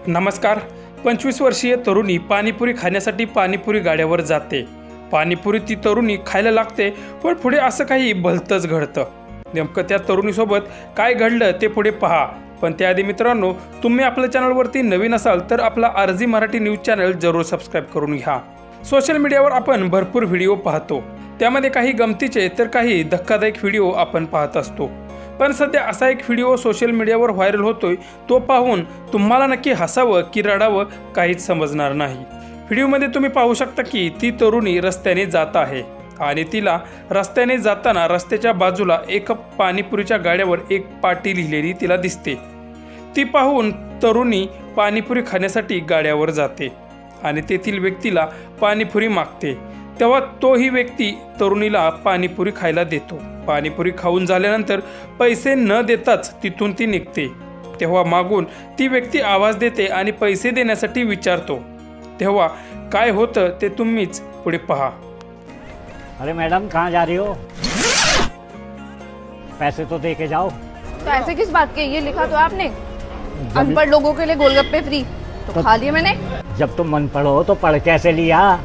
नमस्कार। 25 वर्षीय तरुणी पाणीपुरी खाण्यासाठी पाणीपुरी गाड्यावर जाते। पाणीपुरी ती तरुणी खायला लागते, पण पुढे असं काही भलतंच घडतं। नेमकं त्या तरुणीसोबत काय घडलं ते पुढे पहा। पण त्याआधी मित्रांनो, तुम्ही आपल्या चॅनलवरती नवीन असाल तर आपला आरजी मराठी न्यूज चॅनल जरूर सबस्क्राइब करून घ्या। सोशल मीडियावर आपण भरपूर व्हिडिओ पाहतो, त्यामध्ये काही गमतीचे तर काही धक्कादायक व्हिडिओ आपण पाहत असतो। पण सध्या असा एक व्हिडिओ सोशल मीडियावर व्हायरल होतोय, तो पाहून तुम्हाला नक्की हसावं की रडावं काहीच समजणार नाही। व्हिडिओमध्ये तुम्ही पाहू शकता की ती तरुणी रस्त्याने जात आहे आणि तिला रस्त्याने जाताना रस्त्याच्या बाजूला एक पाणीपुरीच्या गाड्यावर एक पाटी लिहिलेली तिला दिसते। ती पाहून तरुणी पाणीपुरी खाण्यासाठी गाड्यावर जाते आणि तेथील व्यक्तीला पाणीपुरी मागते। तेव्हा तोही व्यक्ती तरुणीला पाणीपुरी खायला देतो। पाणीपुरी खाऊन झाल्यानंतर पैसे न देताच तिथून ती निघते। तेव्हा मागून ती व्यक्ती आवाज देते आणि पैसे देण्यासाठी विचारतो। तेव्हा काय होतं ते तुम्हीच पुढे पहा। अरे मैडम, कहाँ जा रही हो? पैसे तो दे के जाओ। तो ऐसे किस बात के? ये लिखा तो आपने, अनपढ़ लोगों के लिए गोलगप्पे फ्री, तो खा लिए मैंने। जब तुम अनपढ़ हो तो पढ़ कैसे लिया?